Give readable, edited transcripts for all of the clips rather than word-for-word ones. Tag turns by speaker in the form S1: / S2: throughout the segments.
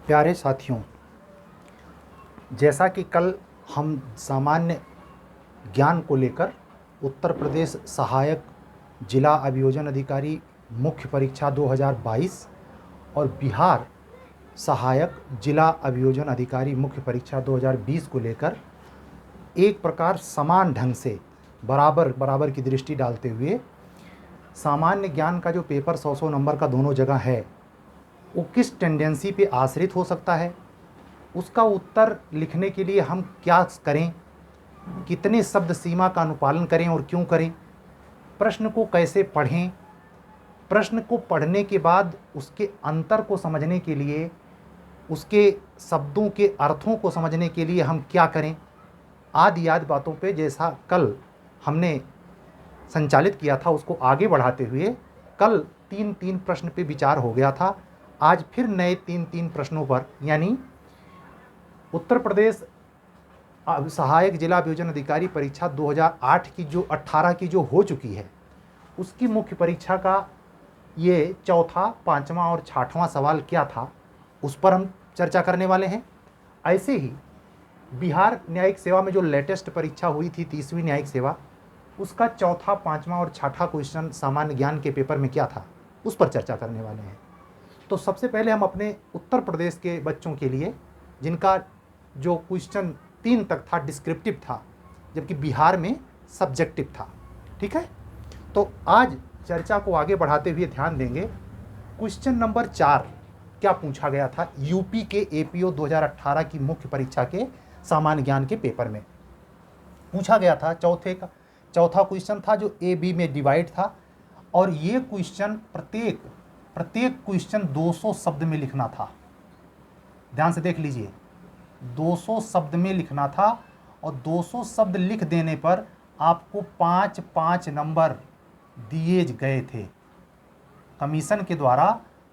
S1: प्यारे साथियों, जैसा कि कल हम सामान्य ज्ञान को लेकर उत्तर प्रदेश सहायक जिला अभियोजन अधिकारी मुख्य परीक्षा 2022 और बिहार सहायक जिला अभियोजन अधिकारी मुख्य परीक्षा 2020 को लेकर एक प्रकार समान ढंग से बराबर की दृष्टि डालते हुए सामान्य ज्ञान का जो पेपर 100 नंबर का दोनों जगह है, वो किस टेंडेंसी पे आश्रित हो सकता है, उसका उत्तर लिखने के लिए हम क्या करें, कितने शब्द सीमा का अनुपालन करें और क्यों करें, प्रश्न को कैसे पढ़ें, प्रश्न को पढ़ने के बाद उसके अंतर को समझने के लिए, उसके शब्दों के अर्थों को समझने के लिए हम क्या करें, आदि बातों पे जैसा कल हमने संचालित किया था उसको आगे बढ़ाते हुए कल 3 प्रश्न पे विचार हो गया था। आज फिर नए 3 प्रश्नों पर, यानी उत्तर प्रदेश सहायक जिला अभियोजन अधिकारी परीक्षा 2008 की जो 18 की जो हो चुकी है, उसकी मुख्य परीक्षा का ये चौथा, पांचवा और छठवां सवाल क्या था, उस पर हम चर्चा करने वाले हैं। ऐसे ही बिहार न्यायिक सेवा में जो लेटेस्ट परीक्षा हुई थी 30वीं न्यायिक सेवा, उसका चौथा, पांचवा और छठा क्वेश्चन सामान्य ज्ञान के पेपर में क्या था, उस पर चर्चा करने वाले हैं। तो सबसे पहले हम अपने उत्तर प्रदेश के बच्चों के लिए, जिनका जो क्वेश्चन 3 तक था डिस्क्रिप्टिव था, जबकि बिहार में सब्जेक्टिव था, ठीक है। तो आज चर्चा को आगे बढ़ाते हुए ध्यान देंगे। क्वेश्चन नंबर 4 क्या पूछा गया था यूपी के एपीओ 2018 की मुख्य परीक्षा के सामान्य ज्ञान के पेपर में पूछा गया था। चौथा क्वेश्चन था जो ए बी में डिवाइड था, और ये क्वेश्चन प्रत्येक क्वेश्चन 200 शब्द में लिखना था। ध्यान से देख लीजिए, 200 शब्द में लिखना था, और 200 शब्द लिख देने पर आपको 5 नंबर दिए गए थे। कमीशन के द्वारा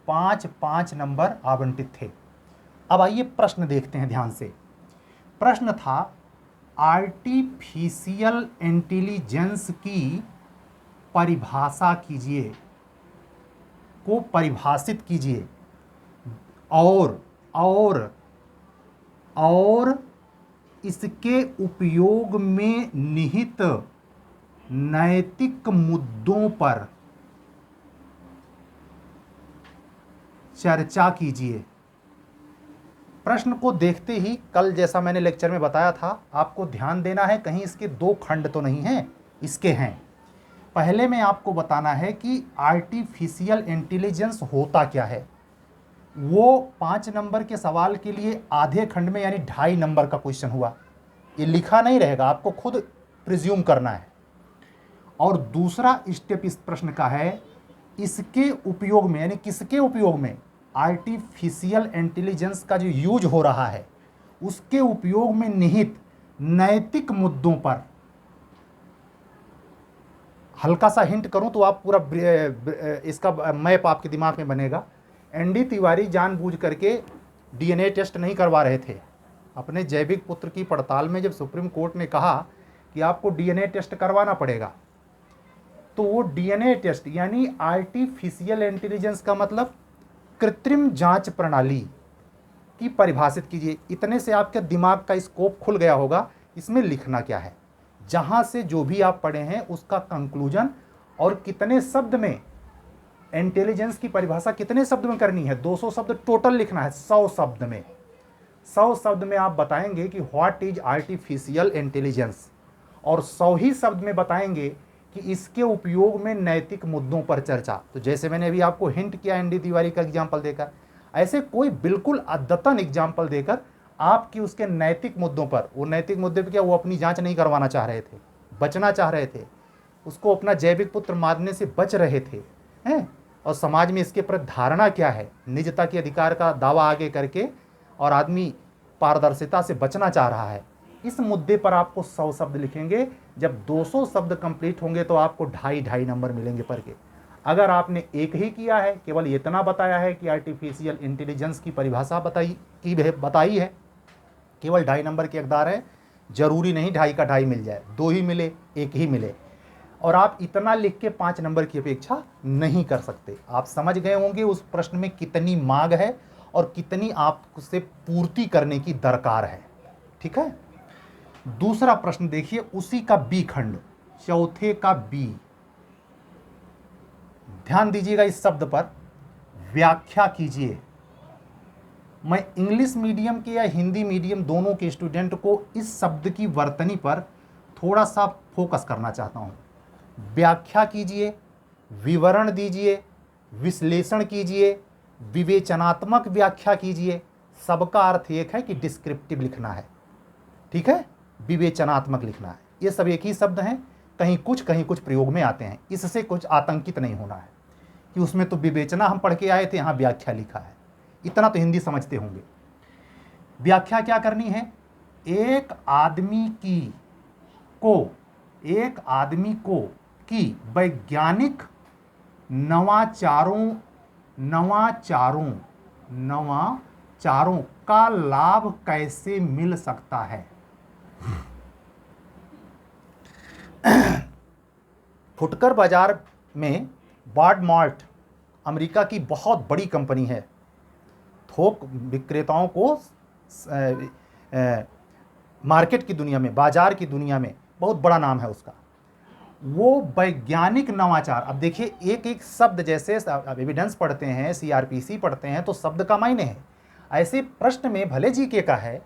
S1: 5 नंबर आवंटित थे। अब आइए प्रश्न देखते हैं ध्यान से। प्रश्न था आर्टिफिशियल इंटेलिजेंस की परिभाषा कीजिए, को परिभाषित कीजिए, और इसके उपयोग में निहित नैतिक मुद्दों पर चर्चा कीजिए। प्रश्न को देखते ही कल जैसा मैंने लेक्चर में बताया था, आपको ध्यान देना है, कहीं इसके 2 खंड तो नहीं हैं, इसके हैं। पहले में आपको बताना है कि आर्टिफिशियल इंटेलिजेंस होता क्या है। वो 5 नंबर के सवाल के लिए आधे खंड में, यानी 2.5 नंबर का क्वेश्चन हुआ। ये लिखा नहीं रहेगा, आपको खुद प्रिज्यूम करना है। और दूसरा स्टेप इस प्रश्न का है, इसके उपयोग में, यानी किसके उपयोग में, आर्टिफिशियल इंटेलिजेंस का जो यूज हो रहा है उसके उपयोग में निहित नैतिक मुद्दों पर। हल्का सा हिंट करूं तो आप पूरा इसका मैप आपके दिमाग में बनेगा। एनडी तिवारी जानबूझ करके डीएनए टेस्ट नहीं करवा रहे थे। अपने जैविक पुत्र की पड़ताल में जब सुप्रीम कोर्ट ने कहा कि आपको डीएनए टेस्ट करवाना पड़ेगा, तो वो डीएनए टेस्ट यानी आर्टिफिशियल इंटेलिजेंस का मतलब कृत्रिम जांच प्रणाली की परिभाषित कीजिए। इतने से आपके दिमाग का स्कोप खुल गया होगा इसमें लिखना क्या है। जहां से जो भी आप पढ़े हैं उसका कंक्लूजन, और कितने शब्द में इंटेलिजेंस की परिभाषा कितने शब्द में करनी है, 200 शब्द टोटल लिखना है। 100 शब्द में, 100 शब्द में आप बताएंगे कि व्हाट इज आर्टिफिशियल इंटेलिजेंस, और 100 ही शब्द में बताएंगे कि इसके उपयोग में नैतिक मुद्दों पर चर्चा। तो जैसे मैंने अभी आपको हिंट किया एनडी तिवारी का एग्जाम्पल देकर, ऐसे कोई बिल्कुल अद्यतन एग्जाम्पल देकर आपकी उसके नैतिक मुद्दों पर, वो नैतिक मुद्दे पर क्या, वो अपनी जांच नहीं करवाना चाह रहे थे, बचना चाह रहे थे, उसको अपना जैविक पुत्र मारने से बच रहे थे, हैं। और समाज में इसके प्रति धारणा क्या है, निजता के अधिकार का दावा आगे करके, और आदमी पारदर्शिता से बचना चाह रहा है। इस मुद्दे पर आपको 100 शब्द लिखेंगे। जब 200 शब्द कंप्लीट होंगे तो आपको 2.5 नंबर मिलेंगे पर के। अगर आपने एक ही किया है, केवल इतना बताया है कि आर्टिफिशियल इंटेलिजेंस की परिभाषा बताई है, केवल 2.5 नंबर के हकदार है। जरूरी नहीं 2.5 का 2.5 मिल जाए, 2 ही मिले, 1 ही मिले। और आप इतना लिख के 5 नंबर की अपेक्षा नहीं कर सकते। आप समझ गए होंगे उस प्रश्न में कितनी मांग है और कितनी आपसे पूर्ति करने की दरकार है। ठीक है। दूसरा प्रश्न देखिए, उसी का बी खंड, चौथे का बी। ध्यान दीजिएगा इस शब्द पर, व्याख्या कीजिए। मैं इंग्लिश मीडियम के या हिंदी मीडियम दोनों के स्टूडेंट को इस शब्द की वर्तनी पर थोड़ा सा फोकस करना चाहता हूं। व्याख्या कीजिए, विवरण दीजिए, विश्लेषण कीजिए, विवेचनात्मक व्याख्या कीजिए। सबका अर्थ एक है कि डिस्क्रिप्टिव लिखना है। ठीक है, विवेचनात्मक लिखना है। ये सब एक ही शब्द हैं, कहीं कुछ प्रयोग में आते हैं। इससे कुछ आतंकित नहीं होना है कि उसमें तो विवेचना हम पढ़ के आए थे, यहाँ व्याख्या लिखा है। इतना तो हिंदी समझते होंगे। व्याख्या क्या करनी है? एक आदमी को की वैज्ञानिक नवाचारों का लाभ कैसे मिल सकता है। फुटकर बाजार में वॉलमार्ट अमेरिका की बहुत बड़ी कंपनी है। थोक विक्रेताओं को मार्केट की दुनिया में, बाजार की दुनिया में बहुत बड़ा नाम है उसका। वो वैज्ञानिक नवाचार, अब देखिए एक एक शब्द, जैसे एविडेंस पढ़ते हैं, सीआरपीसी पढ़ते हैं तो शब्द का मायने है। ऐसे प्रश्न में भले जीके का है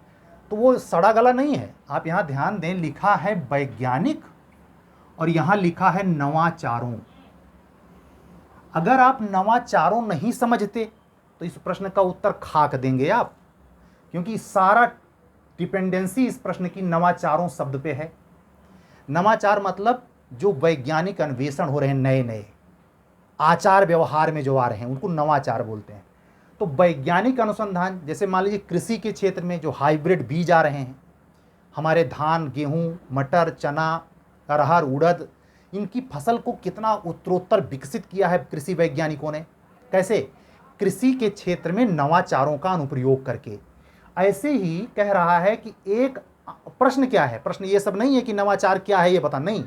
S1: तो वो सड़ा गला नहीं है। आप यहाँ ध्यान दें, लिखा है वैज्ञानिक और यहाँ लिखा है नवाचारों। अगर आप नवाचारों नहीं समझते तो इस प्रश्न का उत्तर खाक देंगे आप, क्योंकि सारा डिपेंडेंसी इस प्रश्न की नवाचारों शब्द पे है। नवाचार मतलब जो वैज्ञानिक अन्वेषण हो रहे हैं, नए नए आचार व्यवहार में जो आ रहे हैं, उनको नवाचार बोलते हैं। तो वैज्ञानिक अनुसंधान, जैसे मान लीजिए कृषि के क्षेत्र में जो हाइब्रिड बीज आ रहे हैं, हमारे धान, गेहूं, मटर, चना, अरहर, उड़द, इनकी फसल को कितना उत्तरोत्तर विकसित किया है कृषि वैज्ञानिकों ने। कैसे? कृषि के क्षेत्र में नवाचारों का अनुप्रयोग करके। ऐसे ही कह रहा है कि एक प्रश्न क्या है, प्रश्न ये सब नहीं है कि नवाचार क्या है ये बता, नहीं,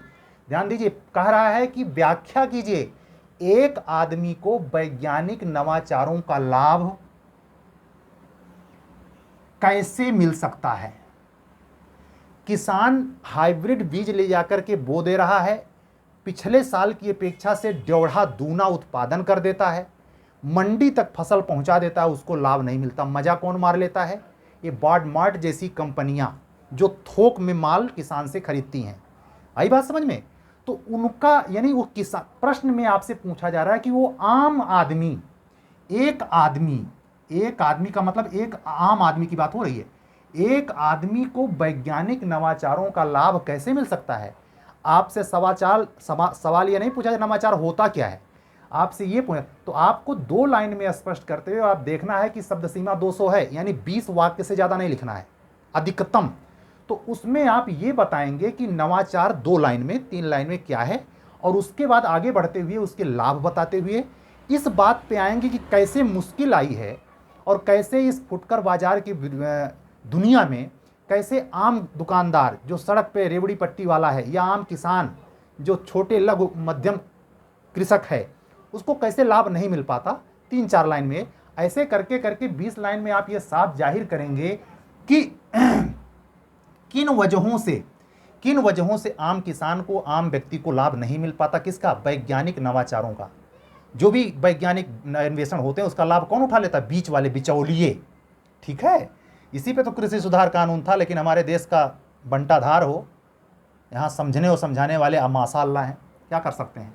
S1: ध्यान दीजिए, कह रहा है कि व्याख्या कीजिए, एक आदमी को वैज्ञानिक नवाचारों का लाभ कैसे मिल सकता है। किसान हाइब्रिड बीज ले जाकर के बो दे रहा है, पिछले साल की अपेक्षा से 1.5 दूना उत्पादन कर देता है, मंडी तक फसल पहुंचा देता है, उसको लाभ नहीं मिलता। मजा कौन मार लेता है? ये वॉलमार्ट जैसी कंपनियां जो थोक में माल किसान से खरीदती हैं। आई बात समझ में? तो उनका, यानी वो किसान, प्रश्न में आपसे पूछा जा रहा है कि वो आम आदमी, एक आदमी का मतलब एक आम आदमी की बात हो रही है, एक आदमी को वैज्ञानिक नवाचारों का लाभ कैसे मिल सकता है। आपसे सवाल ये नहीं पूछा नवाचार होता क्या है, आपसे ये पूछा। तो आपको 2 लाइन में स्पष्ट करते हुए आप देखना है कि शब्द सीमा 200 है, यानी 20 वाक्य से ज़्यादा नहीं लिखना है अधिकतम। तो उसमें आप ये बताएंगे कि नवाचार 2 लाइन में, 3 लाइन में क्या है, और उसके बाद आगे बढ़ते हुए उसके लाभ बताते हुए इस बात पे आएंगे कि कैसे मुश्किल आई है और कैसे इस फुटकर बाजार की दुनिया में कैसे आम दुकानदार जो सड़क पे रेवड़ी पट्टी वाला है, या आम किसान जो छोटे लघु मध्यम कृषक है, उसको कैसे लाभ नहीं मिल पाता। 3-4 लाइन में ऐसे करके करके 20 लाइन में आप ये साफ जाहिर करेंगे कि किन वजहों से आम किसान को, आम व्यक्ति को लाभ नहीं मिल पाता। किसका? वैज्ञानिक नवाचारों का। जो भी वैज्ञानिक अन्वेषण होते हैं उसका लाभ कौन उठा लेता है? बीच वाले, बिचौलिए। ठीक है, इसी पे तो कृषि सुधार कानून था, लेकिन हमारे देश का बंटाधार हो, यहाँ समझने और समझाने वाले माशाअल्लाह हैं, क्या कर सकते हैं।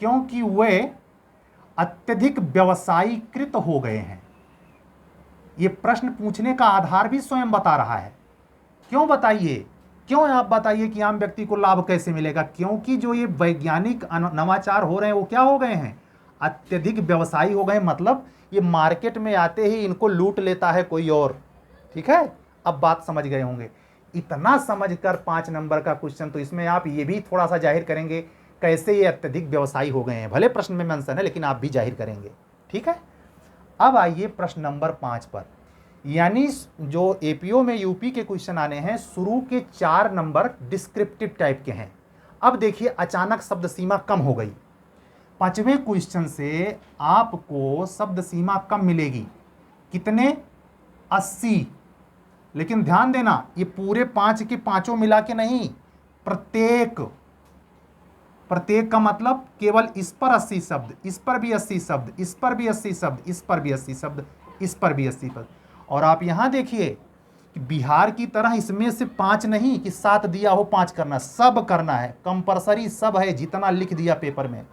S1: क्योंकि वे अत्यधिक व्यवसायीकृत हो गए हैं। ये प्रश्न पूछने का आधार भी स्वयं बता रहा है। क्यों बताइए, क्यों आप बताइए कि आम व्यक्ति को लाभ कैसे मिलेगा? क्योंकि जो ये वैज्ञानिक नवाचार हो रहे हैं वो क्या हो गए हैं? अत्यधिक व्यवसायी हो गए। मतलब ये मार्केट में आते ही इनको लूट लेता है कोई और। ठीक है, अब बात समझ गए होंगे। इतना समझकर 5 नंबर का क्वेश्चन, तो इसमें आप ये भी थोड़ा सा जाहिर करेंगे कैसे ये अत्यधिक व्यवसायी हो गए हैं। भले प्रश्न में मेंशन है लेकिन आप भी जाहिर करेंगे। ठीक है, अब आइए प्रश्न नंबर 5 पर। यानी जो एपीओ में यूपी के क्वेश्चन आने हैं, शुरू के 4 नंबर डिस्क्रिप्टिव टाइप के हैं। अब देखिए अचानक शब्द सीमा कम हो गई। पांचवें क्वेश्चन से आपको शब्द सीमा कम मिलेगी, कितने? 80। लेकिन ध्यान देना, ये पूरे 5 के पांचों मिला के नहीं, प्रत्येक का मतलब केवल इस पर 80 शब्द, इस पर भी 80 शब्द, इस पर भी 80 शब्द, इस पर भी 80 शब्द, इस पर भी 80 शब्द। और आप यहां देखिए कि बिहार की तरह इसमें से 5 नहीं कि 7 दिया हो 5 करना, सब करना है, कंपलसरी सब है, जितना लिख दिया पेपर में।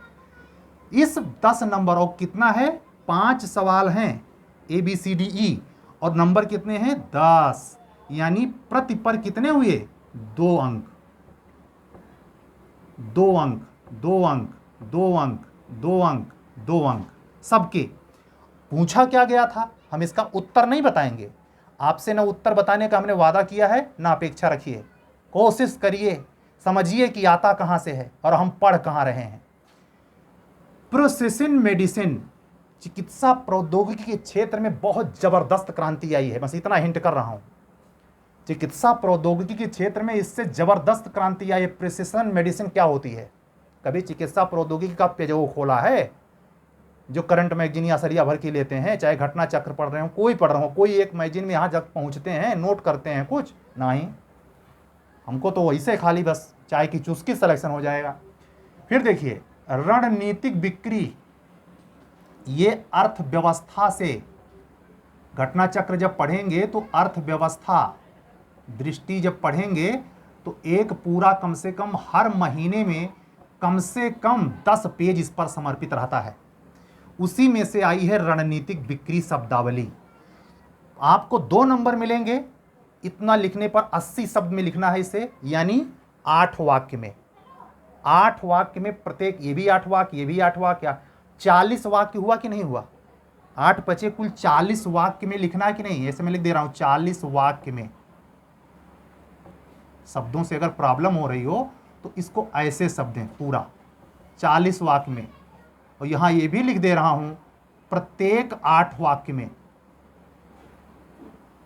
S1: इस 10 नंबर और कितना है? 5 सवाल हैं ABCDE और नंबर कितने हैं? 10, यानी प्रति पर कितने हुए? 2 अंक, 2 अंक, 2 अंक, 2 अंक, 2 अंक, 2 अंक सबके। पूछा क्या गया था, हम इसका उत्तर नहीं बताएंगे, आपसे ना उत्तर बताने का हमने वादा किया है ना अपेक्षा रखिए। कोशिश करिए, समझिए कि आता कहां से है और हम पढ़ कहां रहे हैं। प्रोसेसिंग मेडिसिन, चिकित्सा प्रौद्योगिकी के क्षेत्र में बहुत जबरदस्त क्रांति आई है, बस इतना हिंट कर रहा हूं। चिकित्सा प्रौद्योगिकी के क्षेत्र में इससे जबरदस्त क्रांति आई है। प्रिसिशन मेडिसिन क्या होती है? कभी चिकित्सा प्रौद्योगिकी का पेज वो खोला है? जो करंट मैगजीन या सरिया भर की लेते हैं, चाहे घटना चक्र पढ़ रहे हो, कोई पढ़ रहे हो, कोई एक मैगजीन में यहाँ जब पहुँचते हैं नोट करते हैं कुछ नहीं, हमको तो वैसे खाली बस चाय की चुस्की सिलेक्शन हो जाएगा। फिर देखिए रणनीतिक बिक्री, ये अर्थव्यवस्था से, घटना चक्र जब पढ़ेंगे तो अर्थव्यवस्था दृष्टि जब पढ़ेंगे तो एक पूरा कम से कम हर महीने में कम से कम 10 पेज इस पर समर्पित रहता है। उसी में से आई है रणनीतिक बिक्री शब्दावली। आपको 2 नंबर मिलेंगे, इतना लिखने पर 80 शब्द में लिखना है इसे, यानी 8 वाक्य में, 8 वाक्य में प्रत्येक, ये भी 8 वाक्य, ये भी 8 वाक्य, 40 वाक्य हुआ कि नहीं हुआ? 8 बचे कुल 40 वाक्य में लिखना है कि नहीं? ऐसे मैं लिख दे रहा हूं 40 वाक्य में। शब्दों से अगर प्रॉब्लम हो रही हो तो इसको ऐसे शब्द हैं पूरा 40 वाक्य में। और यहां ये भी लिख दे रहा हूं प्रत्येक 8 वाक्य में,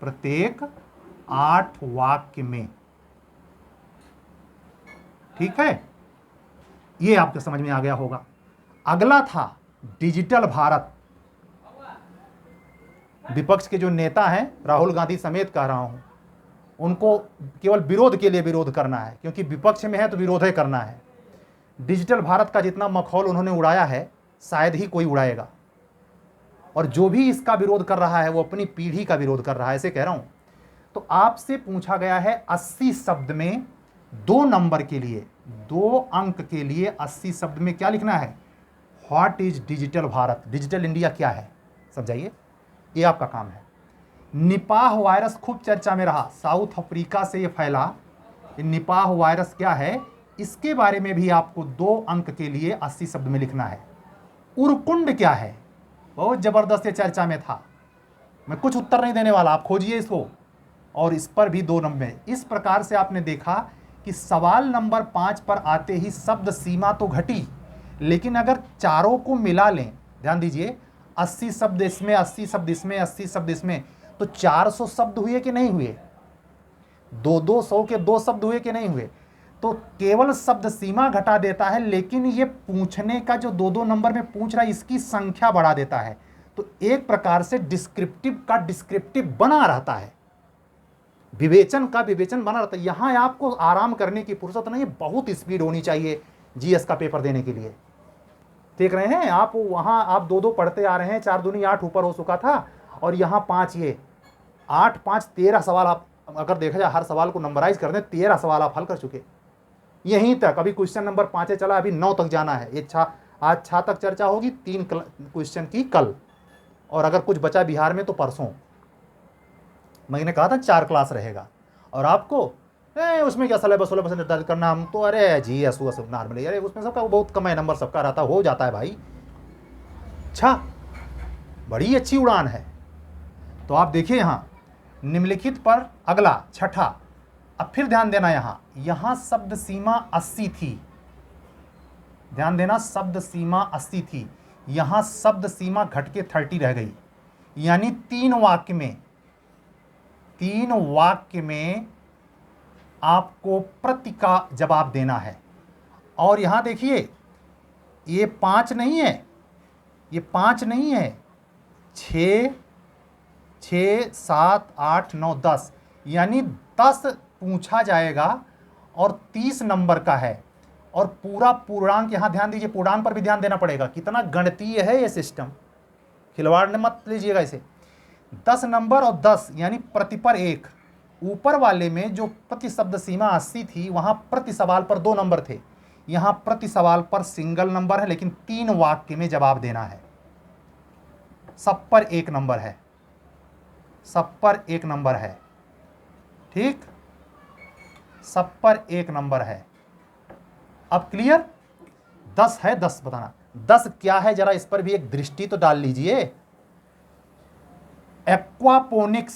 S1: प्रत्येक 8 वाक्य में। ठीक है, ये आपको समझ में आ गया होगा। अगला था डिजिटल भारत। विपक्ष के जो नेता हैं, राहुल गांधी समेत कह रहा हूं, उनको केवल विरोध के लिए विरोध करना है, क्योंकि विपक्ष में है तो विरोध ही करना है। डिजिटल भारत का जितना मखौल उन्होंने उड़ाया है शायद ही कोई उड़ाएगा, और जो भी इसका विरोध कर रहा है वो अपनी पीढ़ी का विरोध कर रहा है, ऐसे कह रहा हूं। तो आपसे पूछा गया है 80 शब्द में 2 नंबर के लिए, 2 अंक के लिए 80 शब्द में क्या लिखना है? What is digital Bharat, digital India क्या है, समझाइए, ये आपका काम है। निपाह वायरस खूब चर्चा में रहा, साउथ अफ्रीका से ये फैला। निपाह वायरस क्या है, इसके बारे में भी आपको 2 अंक के लिए 80 शब्द में लिखना है। उरकुंड क्या है, बहुत जबरदस्त ये चर्चा में था, मैं कुछ उत्तर नहीं देने वाला, आप खोजिए इसको, और इस पर भी 2 नंबर। इस प्रकार से आपने देखा कि सवाल नंबर 5 पर आते ही शब्द सीमा तो घटी, लेकिन अगर चारों को मिला लें, ध्यान दीजिए, 80 शब्द इसमें, 80 शब्द इसमें, 80 शब्द इसमें, तो 400 शब्द हुए कि नहीं हुए? 200 के 2 शब्द हुए कि नहीं हुए? तो केवल शब्द सीमा घटा देता है, लेकिन ये पूछने का जो 2-2 नंबर में पूछ रहा है इसकी संख्या बढ़ा देता है। तो एक प्रकार से डिस्क्रिप्टिव का डिस्क्रिप्टिव बना रहता है, विवेचन का विवेचन बना रहता है। यहां आपको आराम करने की फुर्सत नहीं है, बहुत स्पीड होनी चाहिए जीएस का पेपर देने के लिए। देख रहे हैं आप, वहां आप 2-2 पढ़ते आ रहे हैं, 4 दूनी 8 ऊपर हो चुका था, और यहां 5, ये 8 5 13 सवाल आप अगर देखा जाए हर सवाल को नंबराइज कर दें, 13 सवाल आप हल कर चुके यहीं तक। अभी क्वेश्चन नंबर 5 चला, अभी 9 तक जाना है। ये आज 6 तक चर्चा होगी, 3 क्वेश्चन की कल, और अगर कुछ बचा बिहार में तो परसों। मैंने कहा था 4 क्लास रहेगा, और आपको उसमें क्या सिलेबस निर्धारित करना, हम तो अरे जी एस नॉर्मली, अरे उसमें सबका बहुत कम है नंबर, सबका रहता हो जाता है भाई। अच्छा, बड़ी अच्छी उड़ान है। तो आप देखिए यहाँ निम्नलिखित पर अगला 6ठा, अब फिर ध्यान देना, यहां शब्द सीमा 80 थी, ध्यान देना, शब्द सीमा 80 थी, यहां शब्द सीमा घट के 30 रह गई, यानी 3 वाक्य में आपको प्रति का जवाब देना है। और यहां देखिए ये 5 नहीं है, ये 5 नहीं है, 6 6 7 8 9 10, यानी 10 पूछा जाएगा और 30 नंबर का है। और पूरा पूर्णांक, यहाँ ध्यान दीजिए, पूर्णांक पर भी ध्यान देना पड़ेगा, कितना गणितीय है ये सिस्टम, खिलवाड़ ने मत लीजिएगा इसे। 10 नंबर और 10 यानी प्रति पर 1। ऊपर वाले में जो प्रति शब्द सीमा 80 थी, वहां प्रति सवाल पर 2 नंबर थे, यहां प्रति सवाल पर सिंगल नंबर है, लेकिन 3 वाक्य में जवाब देना है। सब पर 1 नंबर है, सब पर 1 नंबर है, ठीक, सब पर 1 नंबर है। अब क्लियर? 10 है, 10 बताना 10 क्या है, जरा इस पर भी एक दृष्टि तो डाल लीजिए। एक्वापोनिक्स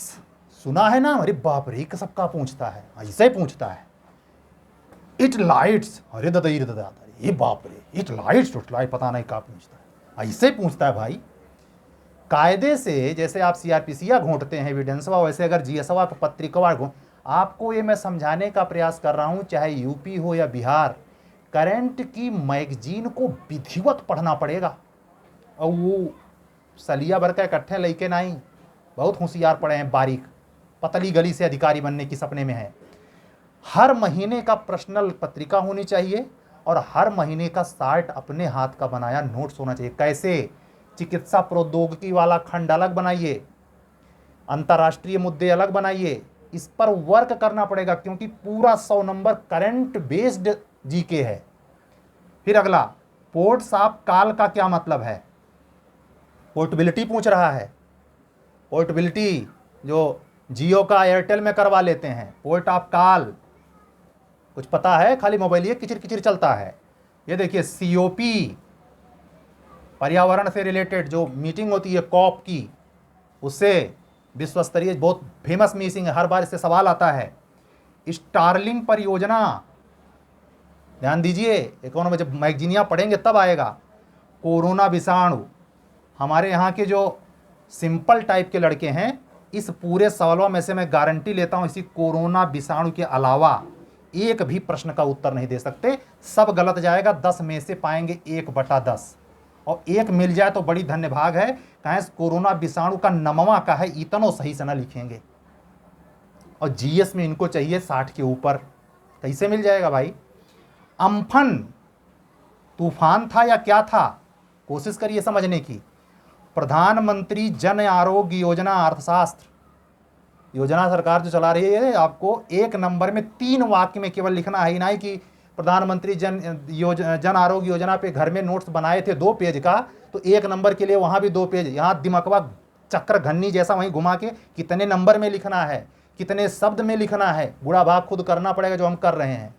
S1: सुना है ना? अरे बाप रे, सबका पूछता है, ऐसे पूछता है। इट लाइट्स, अरे दादा दादा, ये बाप रे, इट लाइट्स उट लाइट, पता नहीं क्या पूछता है, ऐसे पूछता है भाई। कायदे से जैसे आप सीआरपीसीया घोंटते हैं एविडेंसवा, वैसे अगर जीएसवा का पत्रिका, आपको ये मैं समझाने का प्रयास कर रहा हूं, चाहे यूपी हो या बिहार, करंट की मैगजीन को विधिवत पढ़ना पड़ेगा। और वो सलिया भर का इकट्ठे लइके नहीं, बहुत होशियार पड़े हैं, बारीक, पतली गली से अधिकारी बनने की सपने में है। हर महीने का पर्सनल पत्रिका होनी चाहिए और हर महीने का चार्ट अपने हाथ का बनाया नोट्स होना चाहिए। कैसे? चिकित्सा प्रौद्योगिकी वाला खंड अलग बनाइए, अंतर्राष्ट्रीय मुद्दे अलग बनाइए, इस पर वर्क करना पड़ेगा, क्योंकि पूरा 100 नंबर करंट बेस्ड जीके है। फिर अगला, पोर्ट्स ऑफ कॉल का क्या मतलब है? पोर्टेबिलिटी पूछ रहा है। पोर्टेबिलिटी जो जियो का एयरटेल में करवा लेते हैं, पोर्ट ऑफ कॉल कुछ पता है? खाली मोबाइल ये किचिर किचिर चलता है। ये देखिए, सीओपी, पर्यावरण से रिलेटेड जो मीटिंग होती है कॉप की, उससे विश्व स्तरीय बहुत फेमस मीटिंग है, हर बार इससे सवाल आता है। स्टारलिंक परियोजना, ध्यान दीजिए, इकोनॉमी में जब मैगजीनिया पढ़ेंगे तब आएगा। कोरोना विषाणु, हमारे यहाँ के जो सिंपल टाइप के लड़के हैं, इस पूरे सवालों में से मैं गारंटी लेता हूँ, इसी कोरोना विषाणु के अलावा एक भी प्रश्न का उत्तर नहीं दे सकते, सब गलत जाएगा। 10 में से पाएंगे 1/10, और 1 मिल जाए तो बड़ी धन्य भाग है। कहें कोरोना विषाणु का नमवा का है, इतनो सही से ना लिखेंगे। और जीएस में इनको चाहिए 60 के ऊपर, कैसे मिल जाएगा भाई? अम्फन तूफान था या क्या था? कोशिश करिए समझने की। प्रधानमंत्री जन आरोग्य योजना, अर्थशास्त्र योजना सरकार जो चला रही है, आपको 1 नंबर में 3 वाक्य में केवल लिखना है, नहीं कि प्रधानमंत्री जन आरोग्य योजना पे घर में नोट्स बनाए थे 2 पेज का, तो 1 नंबर के लिए वहाँ भी 2 पेज, यहाँ दिमागवा चक्र घन्नी जैसा वहीं घुमा के कितने नंबर में लिखना है, कितने शब्द में लिखना है, बुरा भाग खुद करना पड़ेगा जो हम कर रहे हैं।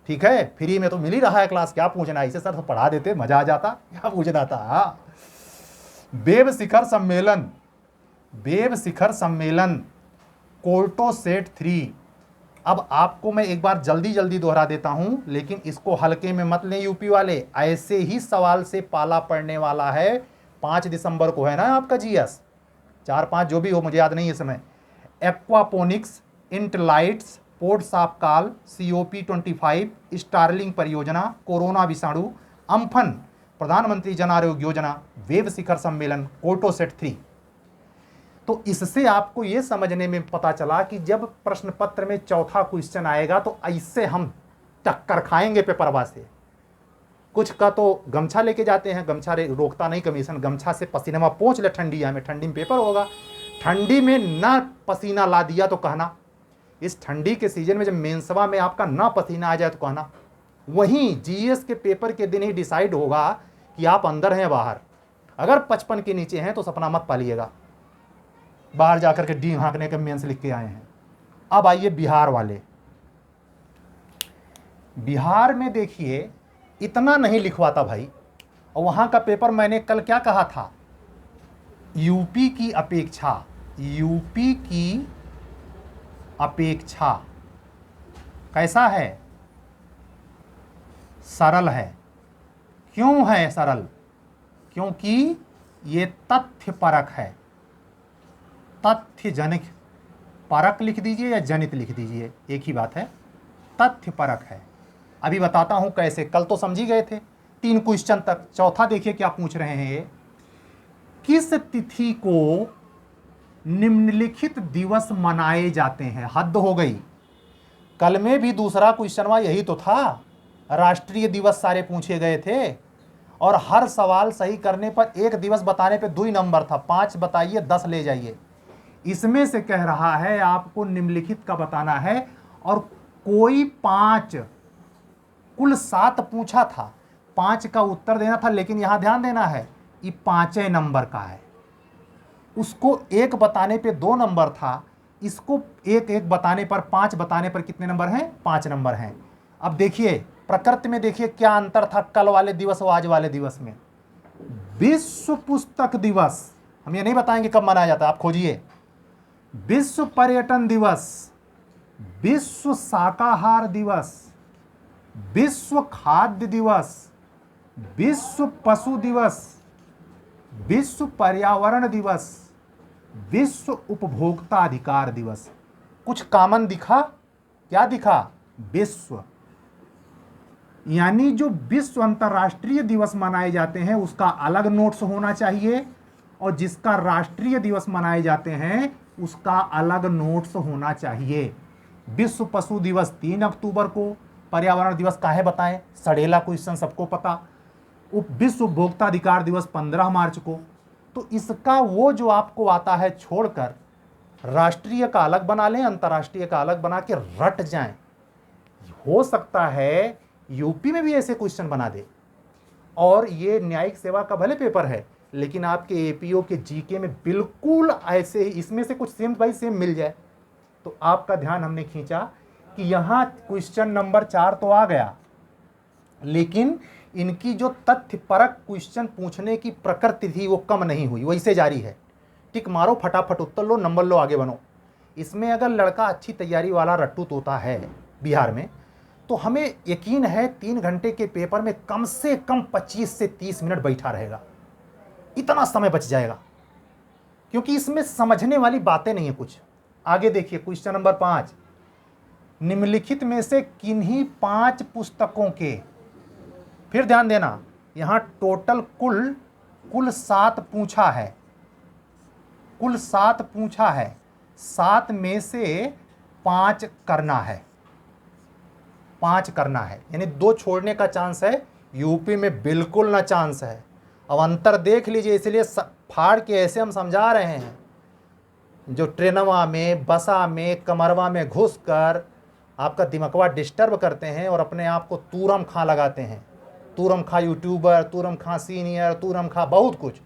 S1: ठीक है, फ्री में तो मिल ही रहा है क्लास, क्या पूछना? इसे सर तो पढ़ा देते, मजा आ जाता, क्या पूछना था। वेब शिखर सम्मेलन, वेब शिखर सम्मेलन कोर्टो सेट 3। अब आपको मैं एक बार जल्दी जल्दी दोहरा देता हूं, लेकिन इसको हल्के में मत लें यूपी वाले, ऐसे ही सवाल से पाला पड़ने वाला है। 5 दिसंबर को है ना आपका जीएस, 4-5 जो भी हो, मुझे याद नहीं इस समय। एक्वापोनिक्स, इंटलाइट्स, ports of call, COP 25, Starlink परियोजना, कोरोना विषाणु, अम्फन, प्रधानमंत्री जन आरोग्य योजना, वेब शिखर सम्मेलन, कोर्टो सेट 3। तो इससे आपको यह समझने में पता चला कि जब प्रश्न पत्र में चौथा क्वेश्चन आएगा तो ऐसे हम टक्कर खाएंगे पेपरवा से। कुछ का तो गमछा लेके जाते हैं, गमछा रोकता नहीं कमीशन, गमछा से पसीना पोंछ ले, ठंडी में, ठंडी में पेपर होगा, ठंडी में ना पसीना ला दिया तो कहना, इस ठंडी के सीजन में जब मेंसवा में आपका ना पसीना आ जाए तो कहना। वहीं जीएस के पेपर के दिन ही डिसाइड होगा कि आप अंदर हैं बाहर। अगर 55 के नीचे हैं तो सपना मत पालिएगा, बाहर जाकर के डी हाँकने के मेंस लिख के आए हैं। अब आइए बिहार वाले। बिहार में देखिए, इतना नहीं लिखवाता भाई, और वहां का पेपर मैंने कल क्या कहा था, यूपी की अपेक्षा, यूपी की अपेक्षा कैसा है? सरल है। क्यों है सरल? क्योंकि ये तथ्य परक है। तथ्य जनित, परक लिख दीजिए या जनित लिख दीजिए, एक ही बात है, तथ्य परक है। अभी बताता हूं कैसे। कल तो समझ ही गए थे, 3 क्वेश्चन तक। चौथा देखिए क्या पूछ रहे हैं ये, किस तिथि को निम्नलिखित दिवस मनाए जाते हैं। हद हो गई, कल में भी दूसरा क्वेश्चन यही तो था, राष्ट्रीय दिवस सारे पूछे गए थे और हर सवाल सही करने पर 1 दिवस बताने पे 2 नंबर था। 5 बताइए 10 ले जाइए। इसमें से कह रहा है आपको निम्नलिखित का बताना है और कोई 5, कुल 7 पूछा था, 5 का उत्तर देना था, लेकिन यहां ध्यान देना है ये 5 नंबर का है। उसको 1 बताने पे 2 नंबर था, इसको 1 बताने पर 5 बताने पर कितने नंबर हैं? 5 नंबर हैं। अब देखिए प्रकृति में देखिए क्या अंतर था कल वाले दिवस और आज वाले दिवस में। विश्व पुस्तक दिवस हम ये नहीं बताएंगे कब मनाया जाता है, आप खोजिए। विश्व पर्यटन दिवस, विश्व शाकाहार दिवस, विश्व खाद्य दिवस, विश्व पशु दिवस, विश्व पर्यावरण दिवस, विश्व उपभोक्ता अधिकार दिवस। कुछ कॉमन दिखा? क्या दिखा? विश्व। यानी जो विश्व अंतर्राष्ट्रीय दिवस मनाए जाते हैं उसका अलग नोट्स होना चाहिए और जिसका राष्ट्रीय दिवस मनाए जाते हैं उसका अलग नोट्स होना चाहिए। विश्व पशु दिवस 3 अक्टूबर को, पर्यावरण दिवस काहे बताएं, सड़ेला क्वेश्चन सबको पता। विश्व उपभोक्ता अधिकार दिवस 15 मार्च को। तो इसका वो जो आपको आता है छोड़कर राष्ट्रीय का अलग बना लें, अंतर्राष्ट्रीय का अलग बना के रट जाएं। हो सकता है यूपी में भी ऐसे क्वेश्चन बना दे और ये न्यायिक सेवा का भले पेपर है लेकिन आपके एपीओ के जीके में बिल्कुल ऐसे ही इसमें से कुछ सेम बाई सेम मिल जाए। तो आपका ध्यान हमने खींचा कि यहाँ क्वेश्चन नंबर 4 तो आ गया, लेकिन इनकी जो तथ्यपरक क्वेश्चन पूछने की प्रकृति थी वो कम नहीं हुई, वैसे जारी है। टिक मारो, फटाफट उत्तर लो, नंबर लो, आगे बनो। इसमें अगर लड़का अच्छी तैयारी वाला रट्टू तोता है बिहार में तो हमें यकीन है 3 घंटे के पेपर में कम से कम 25 से 30 मिनट बैठा रहेगा। इतना समय बच जाएगा क्योंकि इसमें समझने वाली बातें नहीं है कुछ। आगे देखिए क्वेश्चन नंबर 5, निम्नलिखित में से किन्हीं 5 पुस्तकों के, फिर ध्यान देना यहां टोटल कुल 7 पूछा है, कुल 7 पूछा है, 7 में से 5 करना है, 5 करना है, यानी 2 छोड़ने का चांस है। यूपी में बिल्कुल ना चांस है। अब अंतर देख लीजिए, इसलिए फाड़ के ऐसे हम समझा रहे हैं। जो ट्रेनवा में, बसा में, कमरवा में घुसकर आपका दिमागवा डिस्टर्ब करते हैं और अपने आप को तूरम खां लगाते हैं, तूरम खां यूट्यूबर, तूरम खां सीनियर, तूरम खां बहुत कुछ,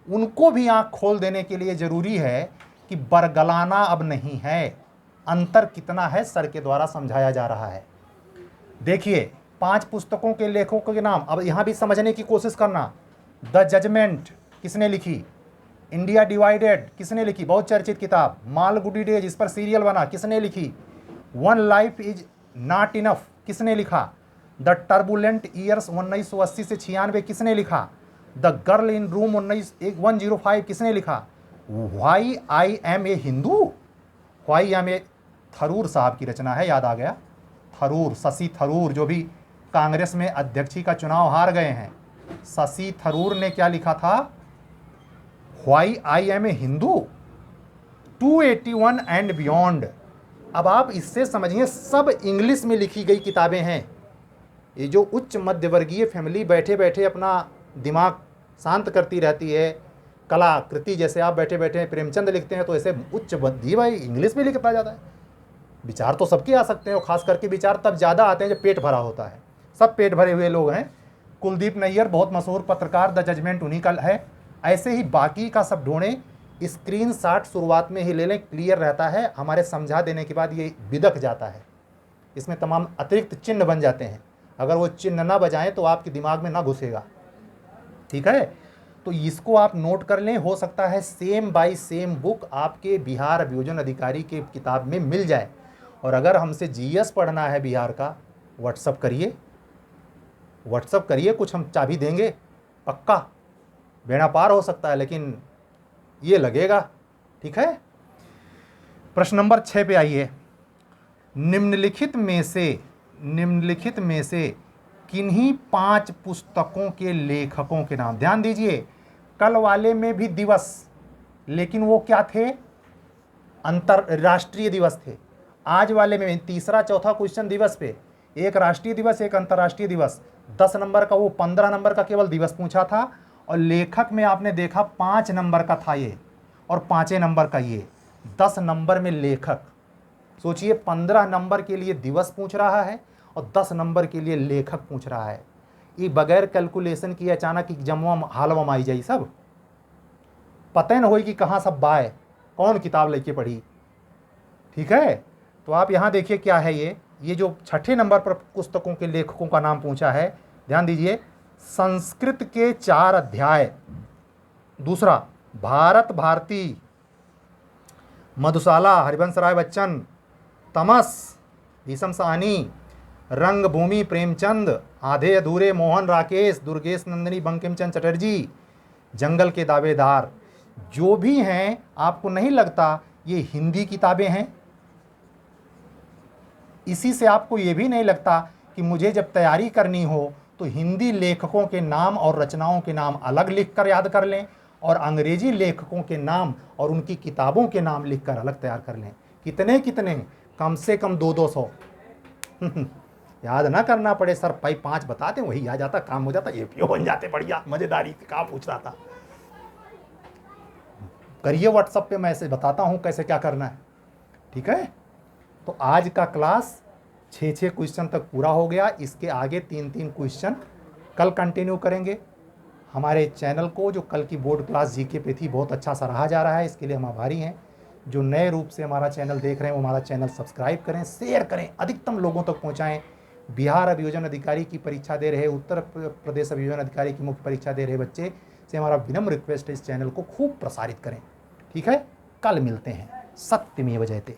S1: उनको भी आँख खोल देने के लिए ज़रूरी है कि बरगलाना अब नहीं है। अंतर कितना है सर के द्वारा समझाया जा रहा है। देखिए 5 पुस्तकों के लेखकों के नाम, अब यहाँ भी समझने की कोशिश करना। द जजमेंट किसने लिखी? इंडिया डिवाइडेड किसने लिखी? बहुत चर्चित किताब। मालगुडी डेज, इस पर सीरियल बना, किसने लिखी? One life is not enough किसने लिखा? द टर्बुलेंट ईयर्स 1980 से 96 किसने लिखा? द गर्ल इन रूम 105 किसने लिखा? Why I am a Hindu, why I am a, Tharoor साहब की रचना है, याद आ गया। थरूर, शशि थरूर, जो भी कांग्रेस में अध्यक्षी का चुनाव हार गए हैं, शशि थरूर ने क्या लिखा था? Why I am a Hindu, 281 and beyond. अब आप इससे समझिए सब इंग्लिश में लिखी गई किताबें हैं। ये जो उच्च मध्यवर्गीय फैमिली बैठे बैठे अपना दिमाग शांत करती रहती है, कलाकृति जैसे आप बैठे बैठे प्रेमचंद लिखते हैं तो ऐसे उच्च बुद्धि भाई इंग्लिश में लिखता जाता है। विचार तो सबके आ सकते हैं और खास करके विचार तब ज़्यादा आते हैं जब पेट भरा होता है। सब पेट भरे हुए लोग हैं। कुलदीप नैयर बहुत मशहूर पत्रकार, द जजमेंट उन्हीं का है। ऐसे ही बाकी का सब ढूंढें, स्क्रीनशॉट शुरुआत में ही ले लें, क्लियर रहता है। हमारे समझा देने के बाद ये बिदक जाता है, इसमें तमाम अतिरिक्त चिन्ह बन जाते हैं। अगर वो चिन्ह ना बजाएं तो आपके दिमाग में ना घुसेगा, ठीक है। तो इसको आप नोट कर लें। हो सकता है सेम बाय सेम बुक आपके बिहार अभियोजन अधिकारी के किताब में मिल जाए। और अगर हमसे जीएस पढ़ना है बिहार का, व्हाट्सअप करिए, व्हाट्सअप करिए, कुछ हम चाबी देंगे, पक्का बेड़ा पार हो सकता है लेकिन ये लगेगा, ठीक है। प्रश्न नंबर 6 पे आइए। निम्नलिखित में से किन्हीं 5 पुस्तकों के लेखकों के नाम। ध्यान दीजिए, कल वाले में भी दिवस, लेकिन वो क्या थे, अंतरराष्ट्रीय दिवस थे। आज वाले में तीसरा चौथा क्वेश्चन दिवस पे, एक राष्ट्रीय दिवस एक अंतरराष्ट्रीय दिवस, 10 नंबर का, वो 15 नंबर का केवल दिवस पूछा था, और लेखक में आपने देखा 5 नंबर का था ये, और 5 नंबर का ये, 10 नंबर में लेखक। सोचिए, 15 नंबर के लिए दिवस पूछ रहा है और 10 नंबर के लिए लेखक पूछ रहा है। ये बगैर कैलकुलेशन किए अचानक जमवा हालवा आई जाई, सब पता न हो कि कहाँ सब बाय कौन किताब लेके पढ़ी। ठीक है, तो आप यहाँ देखिए क्या है ये जो 6ठे नंबर पर पुस्तकों के लेखकों का नाम पूछा है, ध्यान दीजिए, संस्कृत के 4 अध्याय, दूसरा भारत भारती, मधुशाला हरिवंश राय बच्चन, तमस भीषम साहनी, रंगभूमि प्रेमचंद, आधे अधूरे मोहन राकेश, दुर्गेश नंदिनी बंकिम चंद्र चटर्जी, जंगल के दावेदार, जो भी हैं, आपको नहीं लगता ये हिंदी किताबें हैं? इसी से आपको ये भी नहीं लगता कि मुझे जब तैयारी करनी हो तो हिंदी लेखकों के नाम और रचनाओं के नाम अलग लिखकर याद कर लें, और अंग्रेजी लेखकों के नाम और उनकी किताबों के नाम लिखकर अलग तैयार कर लें। कितने कितने, कम से कम 200-200 याद ना करना पड़े, सर भाई 5 बताते वही आ जाता, काम हो जाता, एपीओ बन जाते, बढ़िया मजेदारी। कहाँ पूछ रहा था, करिए व्हाट्सएप पे, मैं ऐसे बताता हूँ कैसे क्या करना है। ठीक है, तो आज का क्लास 6 क्वेश्चन तक पूरा हो गया। इसके आगे 3 क्वेश्चन कल कंटिन्यू करेंगे। हमारे चैनल को, जो कल की बोर्ड क्लास जीके पे थी, बहुत अच्छा सराहा जा रहा है, इसके लिए हम आभारी हैं। जो नए रूप से हमारा चैनल देख रहे हैं वो हमारा चैनल सब्सक्राइब करें, शेयर करें, अधिकतम लोगों तक पहुँचाएँ। बिहार अभियोजन अधिकारी की परीक्षा दे रहे, उत्तर प्रदेश अभियोजन अधिकारी की मुख्य परीक्षा दे रहे बच्चे से हमारा विनम्र रिक्वेस्ट है, इस चैनल को खूब प्रसारित करें। ठीक है, कल मिलते हैं। सत्यमेव जयते।